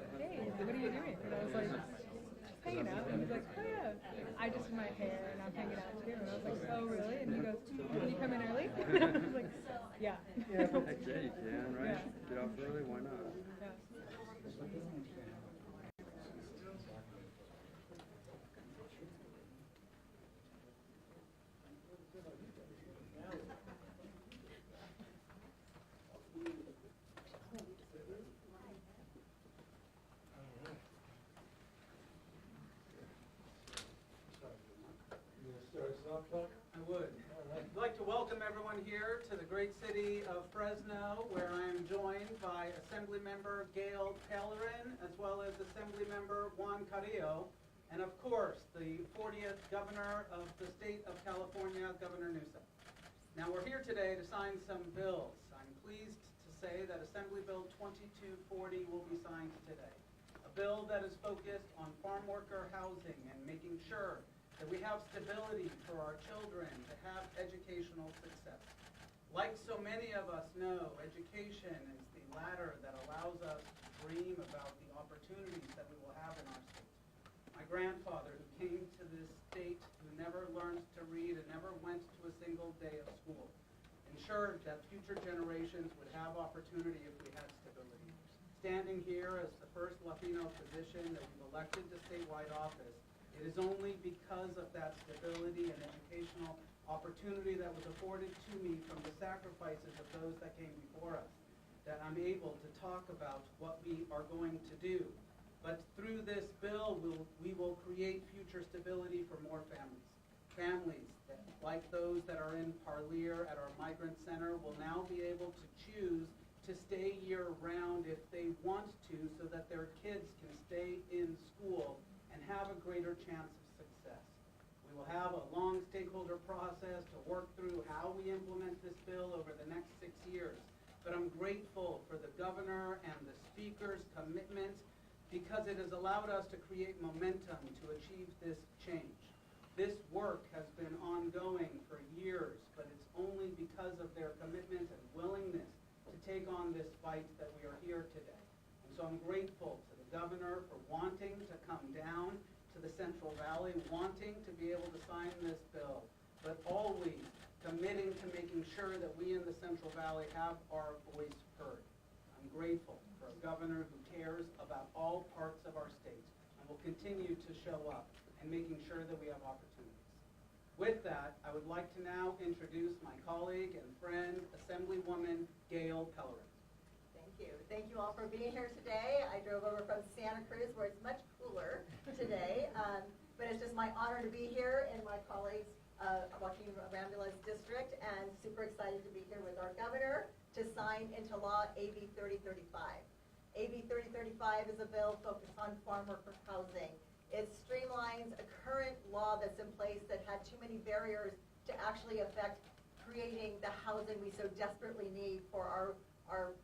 like, hey, what are you doing? And I was like, hanging out. And he's like, oh yeah, I just did my hair and I'm hanging out too. And I was like, oh really? And he goes, can you come in early? And I was like, yeah. Heck yeah, you can, right? Yeah. Get off early, why not? Yeah. I would. I'd like to welcome everyone here to the great city of Fresno, where I am joined by Assemblymember Gail Pellerin, as well as Assemblymember Juan Carrillo, and of course, the 40th Governor of the state of California, Governor Newsom. Now we're here today to sign some bills. I'm pleased to say that Assembly Bill 2240 will be signed today. A bill that is focused on farm worker housing and making sure that we have stability for our children to have educational success. Like so many of us know, education is the ladder that allows us to dream about the opportunities that we will have in our state. My grandfather, who came to this state, who never learned to read and never went to a single day of school, ensured that future generations would have opportunity if we had stability. Standing here as the first Latino position that we've elected to statewide office, it is only because of that stability and educational opportunity that was afforded to me from the sacrifices of those that came before us that I'm able to talk about what we are going to do. But through this bill, we will create future stability for more families. Families that, like those that are in Parlier at our migrant center, will now be able to choose to stay year-round if they want to, so that their kids can stay in school and have a greater chance of success. We will have a long stakeholder process to work through how we implement this bill over the next 6 years. But I'm grateful for the governor and the speaker's commitment, because it has allowed us to create momentum to achieve this change. This work has been ongoing for years, but it's only because of their commitment and willingness to take on this fight that we are here today. And so I'm grateful to the governor for wanting to come down to the Central Valley, wanting to be able to sign this bill, but always committing to making sure that we in the Central Valley have our voice heard. I'm grateful for a governor who cares about all parts of our state and will continue to show up and making sure that we have opportunities. With that, I would like to now introduce my colleague and friend, Assemblywoman Gail Pellerin. Thank you all for being here today. I drove over from Santa Cruz, where it's much cooler today, but it's just my honor to be here in my colleagues' Joaquin Rambulas district, and super excited to be here with our governor to sign into law AB 3035. AB 3035 is a bill focused on farm worker housing. It streamlines a current law that's in place that had too many barriers to actually affect creating the housing we so desperately need for our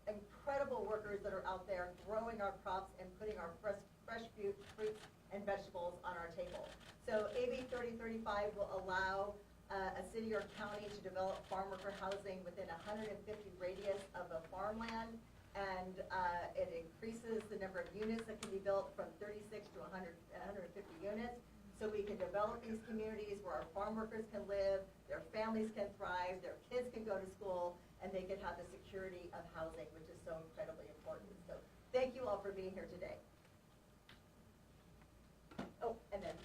incredible workers that are out there growing our crops and putting our fresh fruits and vegetables on our table. So AB 3035 will allow a city or county to develop farm worker housing within 150 radius of a farmland, and it increases the number of units that can be built from 36 to 150 units. So we can develop these communities where our farm workers can live, their families can thrive, their kids can go to school, and they can have the security of housing, which is so incredibly important. So thank you all for being here today. Oh, and then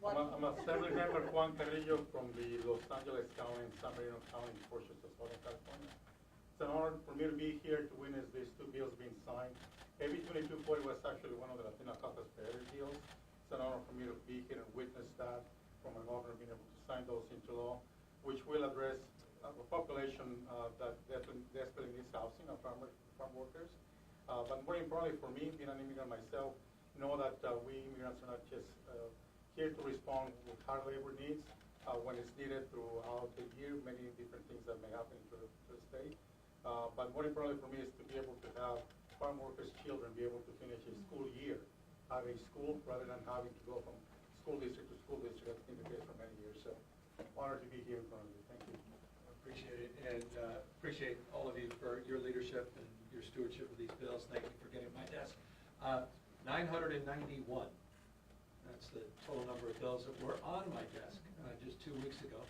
I'm Assemblymember Juan Carrillo from the Los Angeles County and San Bernardino County portions of Southern California. It's an honor for me to be here to witness these two bills being signed. AB 2240 was actually one of the Latino Caucus priority deals. It's an honor for me to be here and witness that, from my governor being able to sign those into law, which will address a population that desperately needs housing, of farm workers. But more importantly for me, being an immigrant myself, know that we immigrants are not just here to respond with hard labor needs when it's needed throughout the year, many different things that may happen to the state. But more importantly for me is to be able to have farm workers' children be able to finish a school year at a school rather than having to go from school district to school district. That's been the case for many years. So honored to be here in front of you. Thank you. Appreciate it, and appreciate all of you for your leadership and your stewardship of these bills. Thank you for getting my desk. 991. That's the total number of bills that were on my desk just 2 weeks ago.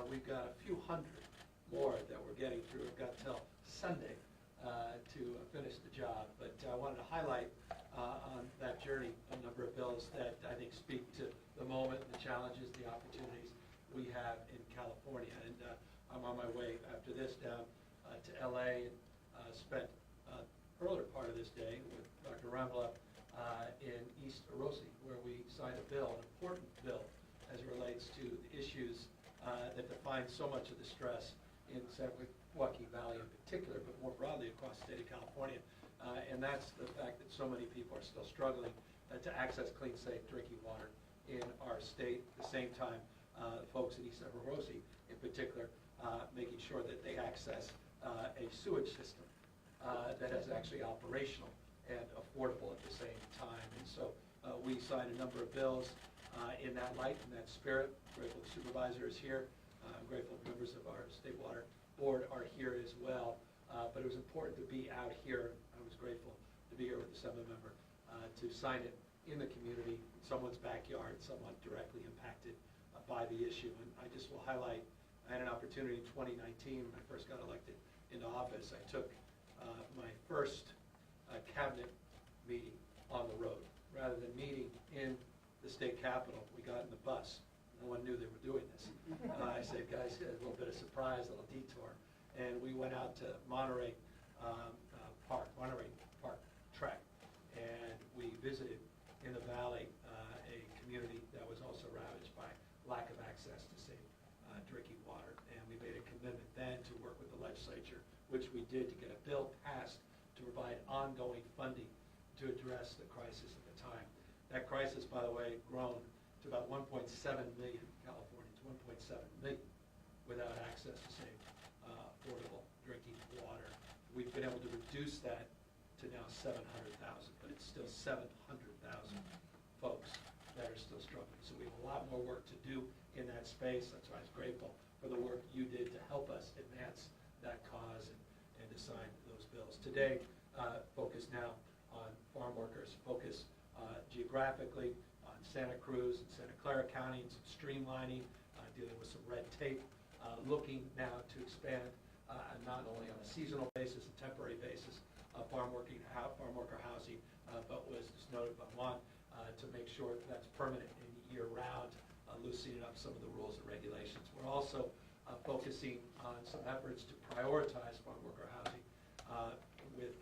We've got a few hundred more that we're getting through. We've got till Sunday to finish the job. But I wanted to highlight on that journey a number of bills that I think speak to the moment, the challenges, the opportunities we have in California. And I'm on my way after this down to LA and spent earlier part of this day with Dr. Ramla in East Arosi, where we signed a bill, an important bill, as it relates to the issues that define so much of the stress in San Joaquin Valley in particular, but more broadly across the state of California. And that's the fact that so many people are still struggling to access clean, safe drinking water in our state. At the same time, folks in East Arosi in particular, making sure that they access a sewage system that is actually operational and affordable at the same time. And so we signed a number of bills in that light, in that spirit. Grateful the supervisor is here. I'm grateful members of our State Water Board are here as well. But it was important to be out here. I was grateful to be here with the Assembly member to sign it in the community, in someone's backyard, someone directly impacted by the issue. And I just will highlight, I had an opportunity in 2019 when I first got elected into office. I took my first cabinet meeting on the road. Rather than meeting in the state capitol, we got in the bus. No one knew they were doing this. I said, guys, a little bit of surprise, a little detour. And we went out to Monterey Park track, and we visited in the valley a community that was also ravaged by lack of access to safe drinking water. And we made a commitment then to work with the legislature, which we did, to get a bill passed to provide ongoing funding to address the crisis at the time. That crisis, by the way, grown to about 1.7 million Californians, 1.7 million without access to safe, affordable drinking water. We've been able to reduce that to now 700,000, but it's still 700,000 folks that are still struggling. So we have a lot more work to do in that space. That's why I was grateful for the work you did to help us advance that cause and to sign those bills. Today, focus now on farm workers, focus geographically on Santa Cruz and Santa Clara County, and some streamlining, dealing with some red tape, looking now to expand not only on a seasonal basis, a temporary basis, farm worker housing, but was just noted by Juan, to make sure that's permanent and year-round, loosening up some of the rules and regulations. We're also focusing on some efforts to prioritize farm worker housing with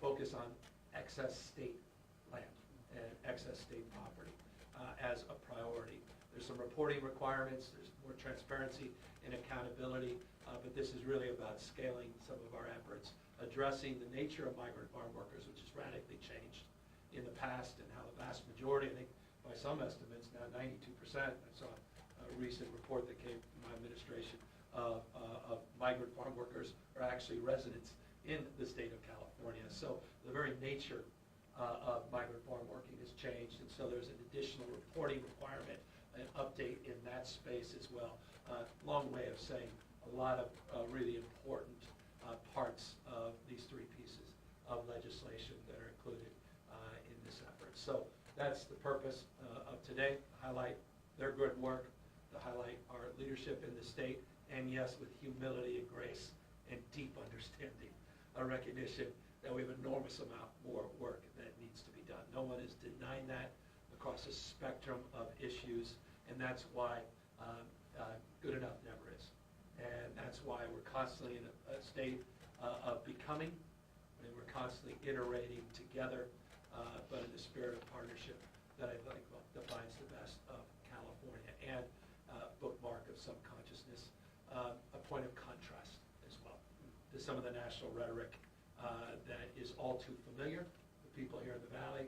focus on excess state land and excess state property as a priority. There's some reporting requirements, there's more transparency and accountability, but this is really about scaling some of our efforts, addressing the nature of migrant farm workers, which has radically changed in the past, and how the vast majority, I think by some estimates now 92%, I saw a recent report that came from my administration, of migrant farm workers are actually residents in the state of California. So the very nature of migrant farm working has changed, and so there's an additional reporting requirement, an update in that space as well. Long way of saying a lot of really important parts of these three pieces of legislation that are included in this effort. So that's the purpose of today, to highlight their good work, to highlight our leadership in the state, and yes, with humility and grace and deep understanding, a recognition that we have an enormous amount more work that needs to be done. No one is denying that across a spectrum of issues, and that's why good enough never is. And that's why we're constantly in a state of becoming, and we're constantly iterating together, but in the spirit of partnership that I think defines the best of California, and bookmark of some consciousness, a point of contrast as well to some of the national rhetoric that is all too familiar to people here in the Valley,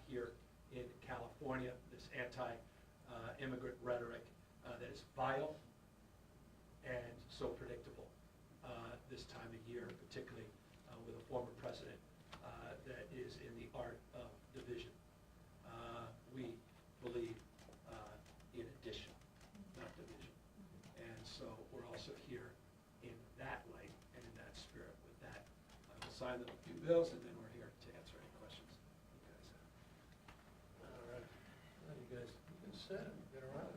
here in California, this anti-immigrant rhetoric that is vile and so predictable this time of year, particularly with a former president that is in the art of division. We believe in addition, not division. And so we're also here in that light and in that spirit. With that, I will sign the few bills, and then we're here to answer any questions you guys have. sit and get around.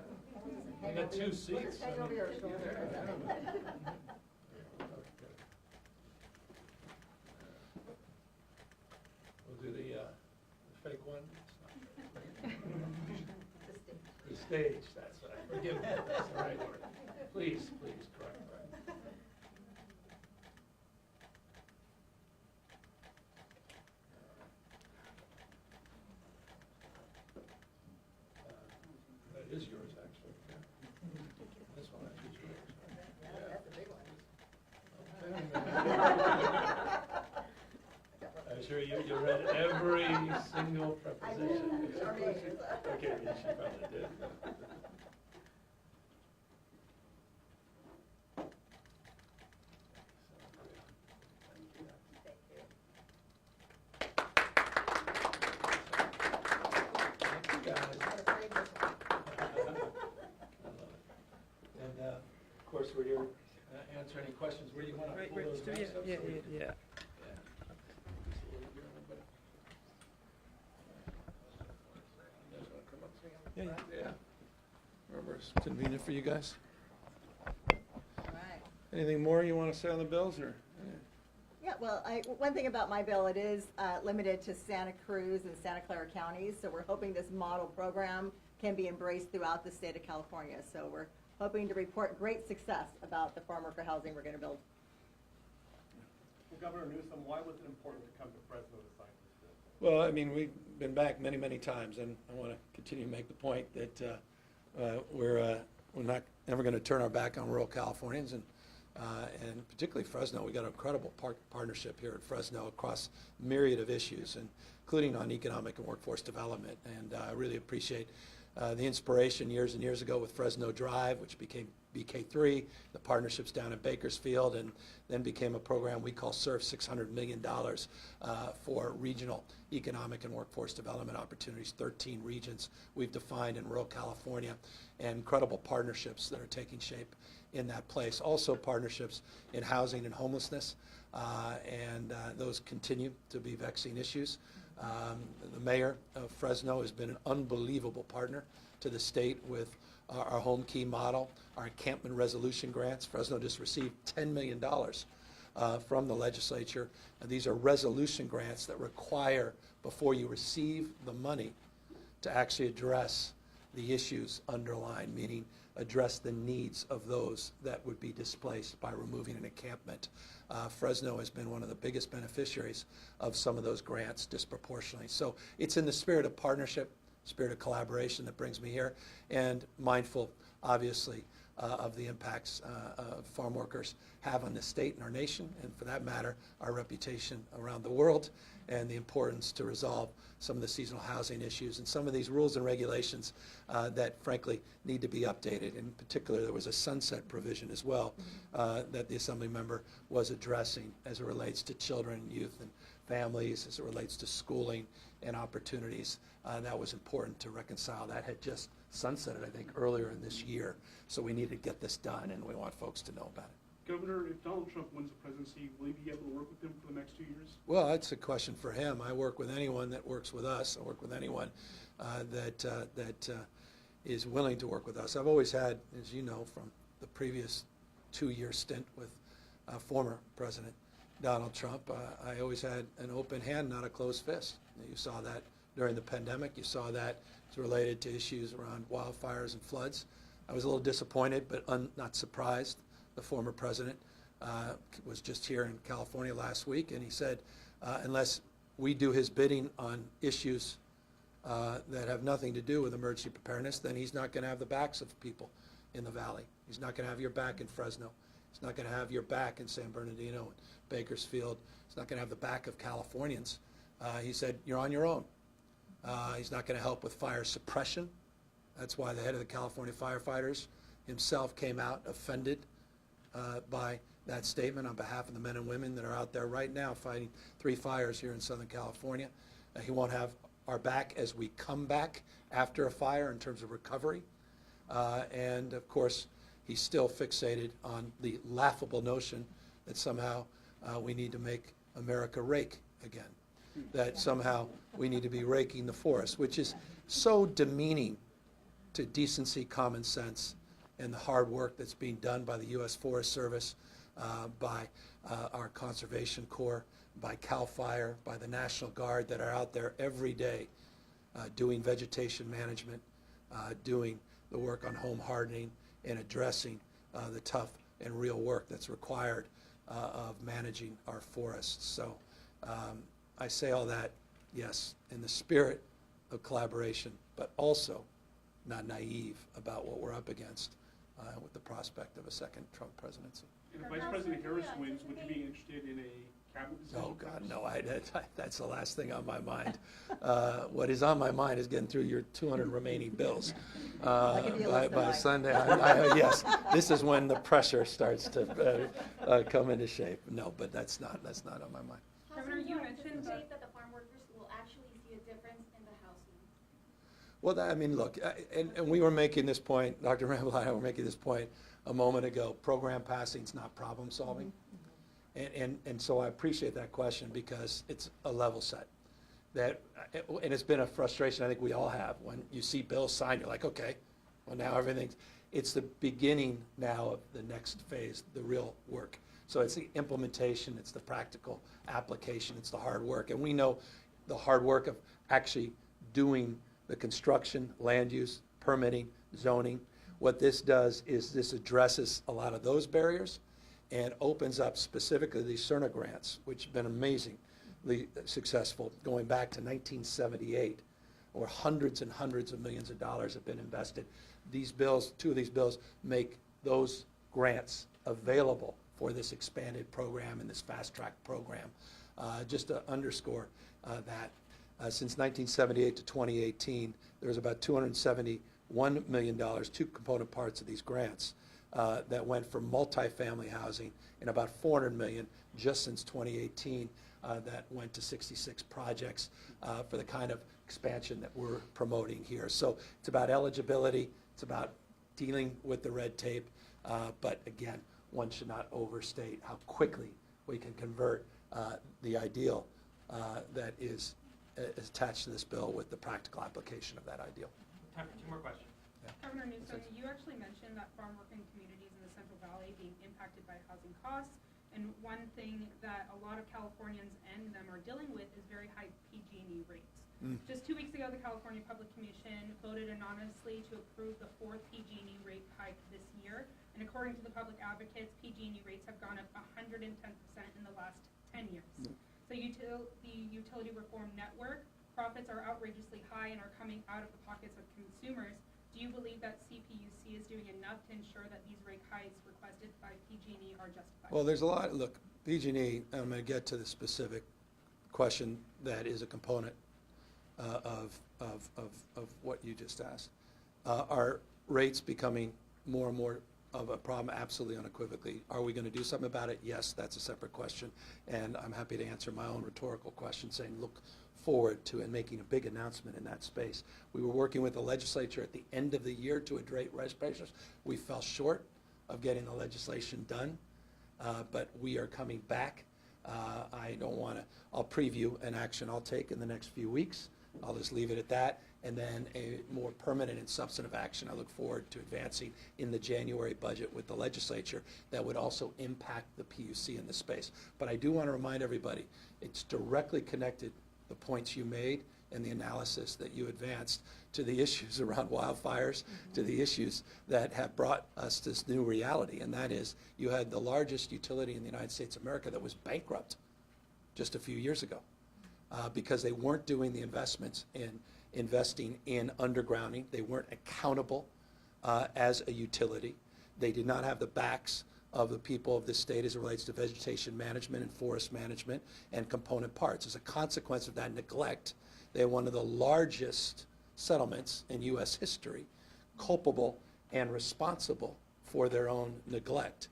I got 2 seats. Hang over your shoulder. We'll do the fake one. The stage, that's right. Forgive me, that's the right word. Please, please, correct. That is yours, actually. Yeah. This one, I think is yours. Right? That's a big one. I'm sure you read every single I did. preposition. Sure did. Okay, yes, you probably did. Thank you. Thank you, guys. That was very emotional. I love it. And, of course, we're here to answer any questions. Where do you want to pull those maps up? Yeah, so we can- yeah. Yeah, yeah. Yeah. Wherever it's convenient for you guys. All right. Anything more you want to say on the bills, or? Yeah, well, one thing about my bill, it is limited to Santa Cruz and Santa Clara counties, so we're hoping this model program can be embraced throughout the state of California. So we're hoping to report great success about the farm worker housing we're going to build. Well, Governor Newsom, why was it important to come to Fresno to sign this bill? Well, I mean, we've been back many, many times, and I want to continue to make the point that we're not ever going to turn our back on rural Californians, and particularly Fresno. We got an incredible partnership here at Fresno across a myriad of issues, including on economic and workforce development. And I really appreciate the inspiration years and years ago with Fresno Drive, which became BK3, the partnerships down in Bakersfield, and then became a program we call SURF, $600 million for regional economic and workforce development opportunities, 13 regions we've defined in rural California, and incredible partnerships that are taking shape in that place. Also partnerships in housing and homelessness, and those continue to be vexing issues. The mayor of Fresno has been an unbelievable partner to the state with our home key model, our encampment resolution grants. Fresno just received $10 million from the legislature. And these are resolution grants that require, before you receive the money, to actually address the issues underlined, meaning address the needs of those that would be displaced by removing an encampment. Fresno has been one of the biggest beneficiaries of some of those grants disproportionately. So it's in the spirit of partnership, spirit of collaboration that brings me here, and mindful, obviously, of the impacts farm workers have on the state and our nation, and for that matter, our reputation around the world, and the importance to resolve some of the seasonal housing issues and some of these rules and regulations that, frankly, need to be updated. In particular, there was a sunset provision as well that the Assembly member was addressing as it relates to children, youth, and families, as it relates to schooling and opportunities. That was important to reconcile. That had just sunsetted, I think, earlier in this year. So we need to get this done, and we want folks to know about it. Governor, if Donald Trump wins the presidency, will you be able to work with him for the next 2 years? Well, that's a question for him. I work with anyone that works with us. I work with anyone that is willing to work with us. I've always had, as you know, from the previous 2-year stint with former President Donald Trump, I always had an open hand, not a closed fist. You saw that during the pandemic. You saw that as related to issues around wildfires and floods. I was a little disappointed, but not surprised. The former president was just here in California last week, and he said, unless we do his bidding on issues that have nothing to do with emergency preparedness, then he's not going to have the backs of people in the valley. He's not going to have your back in Fresno. He's not going to have your back in San Bernardino and Bakersfield. He's not going to have the back of Californians. He said, you're on your own. He's not going to help with fire suppression. That's why the head of the California firefighters himself came out offended by that statement on behalf of the men and women that are out there right now fighting 3 fires here in Southern California. He won't have our back as we come back after a fire in terms of recovery. And of course, he's still fixated on the laughable notion that somehow we need to make America rake again, that somehow we need to be raking the forest, which is so demeaning to decency, common sense, and the hard work that's being done by the U.S. Forest Service, by our Conservation Corps, by CAL FIRE, by the National Guard that are out there every day doing vegetation management, doing the work on home hardening, and addressing the tough and real work that's required of managing our forests. So I say all that, yes, in the spirit of collaboration, but also not naive about what we're up against with the prospect of a second Trump presidency. And if Vice President Harris wins, would you be interested in a cabinet position? Oh, God, no, that's the last thing on my mind. What is on my mind is getting through your 200 remaining bills. By Sunday, yes, this is when the pressure starts to come into shape. No, but that's not on my mind. Governor, you mentioned that the farm workers will actually see a difference in the housing. Well, I mean, look, and we were making this point, Dr. Ramble and I were making this point a moment ago. Program passing is not problem solving. And so I appreciate that question because it's a level set. And it's been a frustration I think we all have. When you see bills signed, you're like, okay, well now it's the beginning now of the next phase, the real work. So it's the implementation, it's the practical application, it's the hard work. And we know the hard work of actually doing the construction, land use, permitting, zoning. What this does is this addresses a lot of those barriers and opens up specifically these CERNA grants, which have been amazingly successful going back to 1978, where hundreds and hundreds of millions of dollars have been invested. These bills, two of these bills, make those grants available for this expanded program and this fast-track program. Just to underscore that, since 1978 to 2018, there was about $271 million, two component parts of these grants, that went for multifamily housing, and about $400 million just since 2018 that went to 66 projects for the kind of expansion that we're promoting here. So it's about eligibility, it's about dealing with the red tape, but again, one should not overstate how quickly we can convert the ideal that is attached to this bill with the practical application of that ideal. Time for two more questions. Governor Newsom, you actually mentioned that farm working communities in the Central Valley being impacted by housing costs, and one thing that a lot of Californians and them are dealing with is very high PG&E rates. Just 2 weeks ago, the California Public Commission voted anonymously to approve the 4th PG&E rate hike this year, and according to the public advocates, PG&E rates have gone up 110% in the last 10 years. So the Utility Reform Network profits are outrageously high and are coming out of the pockets of consumers. Do you believe that CPUC is doing enough to ensure that these rate hikes requested by PG&E are justified? Well, there's a lot. Look, PG&E, I'm going to get to the specific question that is a component of what you just asked. Are rates becoming more and more of a problem? Absolutely, unequivocally. Are we going to do something about it? Yes, that's a separate question. And I'm happy to answer my own rhetorical question saying, look forward to and making a big announcement in that space. We were working with the legislature at the end of the year to address rate pressures. We fell short of getting the legislation done, but we are coming back. I don't want to, I'll preview an action I'll take in the next few weeks. I'll just leave it at that. And then a more permanent and substantive action I look forward to advancing in the January budget with the legislature that would also impact the PUC in this space. But I do want to remind everybody, it's directly connected, the points you made and the analysis that you advanced, to the issues around wildfires, to the issues that have brought us this new reality, and that is you had the largest utility in the United States of America that was bankrupt just a few years ago because they weren't doing the investments in investing in undergrounding. They weren't accountable as a utility. They did not have the backs of the people of this state as it relates to vegetation management and forest management and component parts. As a consequence of that neglect, they had one of the largest settlements in U.S. history, culpable and responsible for their own neglect.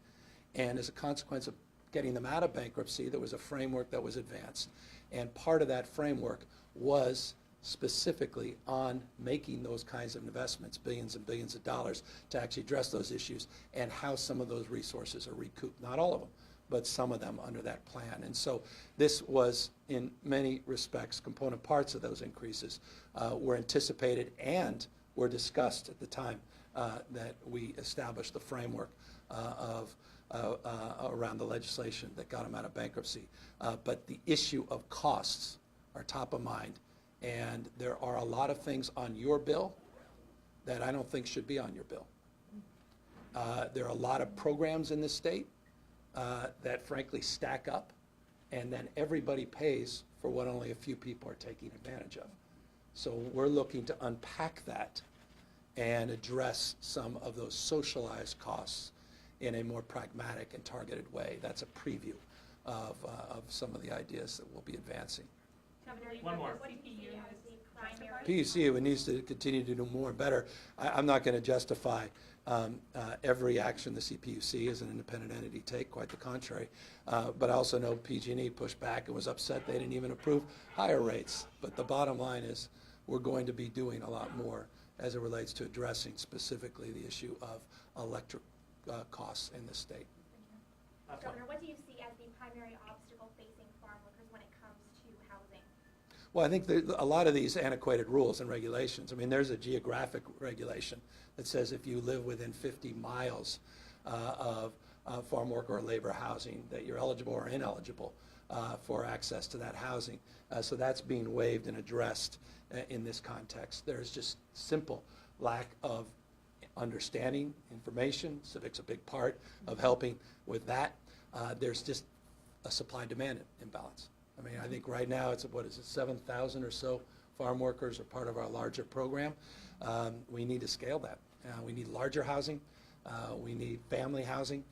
And as a consequence of getting them out of bankruptcy, there was a framework that was advanced. And part of that framework was specifically on making those kinds of investments, billions and billions of dollars, to actually address those issues and how some of those resources are recouped. Not all of them, but some of them under that plan. And so this was, in many respects, component parts of those increases were anticipated and were discussed at the time that we established the framework around the legislation that got them out of bankruptcy. But the issue of costs are top of mind, and there are a lot of things on your bill that I don't think should be on your bill. There are a lot of programs in this state that frankly stack up, and then everybody pays for what only a few people are taking advantage of. So we're looking to unpack that and address some of those socialized costs in a more pragmatic and targeted way. That's a preview of some of the ideas that we'll be advancing. One more. What do you see as the primary? PUC needs to continue to do more and better. I'm not going to justify every action the CPUC as an independent entity take, quite the contrary. But I also know PG&E pushed back and was upset they didn't even approve higher rates. But the bottom line is we're going to be doing a lot more as it relates to addressing specifically the issue of electric costs in the state. Governor, what do you see as the primary obstacle facing farm workers when it comes to housing? Well, I think a lot of these antiquated rules and regulations, I mean, there's a geographic regulation that says if you live within 50 miles of farm worker or labor housing, that you're eligible or ineligible for access to that housing. So that's being waived and addressed in this context. There's just simple lack of understanding, information. Civic's a big part of helping with that. There's just a supply-demand imbalance. I mean, I think right now it's, 7,000 or so farm workers are part of our larger program. We need to scale that. We need larger housing. We need family housing.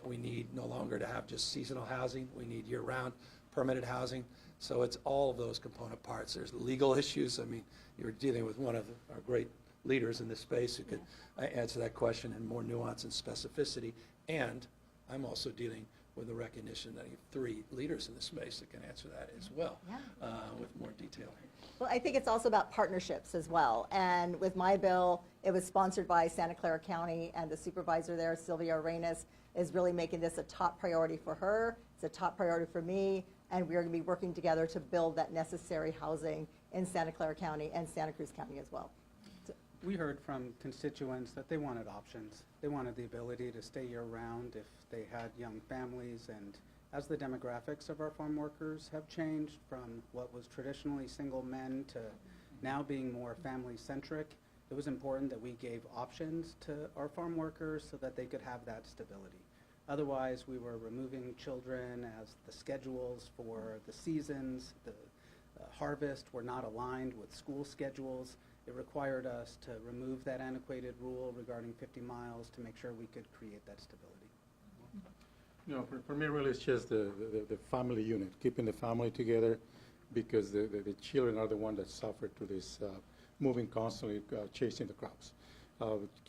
We need no longer to have just seasonal housing. We need year-round permanent housing. So it's all of those component parts. There's legal issues. I mean, you're dealing with one of our great leaders in this space who could answer that question in more nuance and specificity. And I'm also dealing with the recognition that you have 3 leaders in this space that can answer that as well with more detail. Well, I think it's also about partnerships as well. And with my bill, it was sponsored by Santa Clara County, and the supervisor there, Sylvia Arenas, is really making this a top priority for her. It's a top priority for me, and we are going to be working together to build that necessary housing in Santa Clara County and Santa Cruz County as well. We heard from constituents that they wanted options. They wanted the ability to stay year-round if they had young families, and as the demographics of our farm workers have changed from what was traditionally single men to now being more family-centric, it was important that we gave options to our farm workers so that they could have that stability. Otherwise, we were removing children as the schedules for the seasons, the harvest were not aligned with school schedules. It required us to remove that antiquated rule regarding 50 miles to make sure we could create that stability. You know, for me, really, it's just the family unit, keeping the family together, because the children are the ones that suffer to this moving constantly, chasing the crops.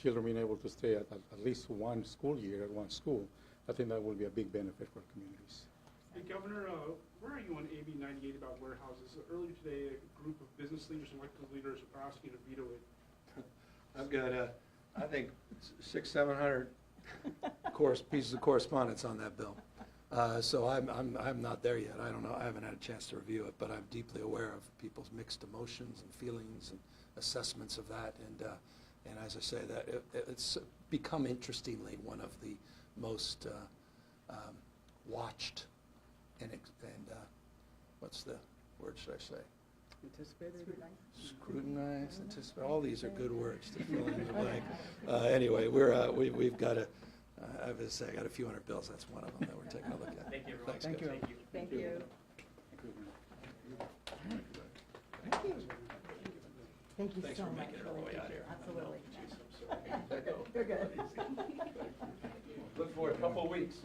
Children being able to stay at least one school year at one school, I think that will be a big benefit for communities. Hey, Governor, where are you on AB 98 about warehouses? Earlier today, a group of business leaders and elected leaders are asking you to veto it. I've got, I think, 600-700 pieces of correspondence on that bill. So I'm not there yet. I don't know. I haven't had a chance to review it, but I'm deeply aware of people's mixed emotions and feelings and assessments of that. And as I say, that it's become, interestingly, one of the most watched and what's the word should I say? Anticipated? Scrutinized, anticipate. All these are good words to fill in the blank. Anyway, we've got a. I have to say, I got a few hundred bills. That's one of them that we're taking a look at. Thank you, everyone. Thanks, Thank guys. you. Thank you. Thank you Thanks so for much. making it all the way out here. Absolutely. Jeez, I'm sorry. You're good. Look for a couple of weeks.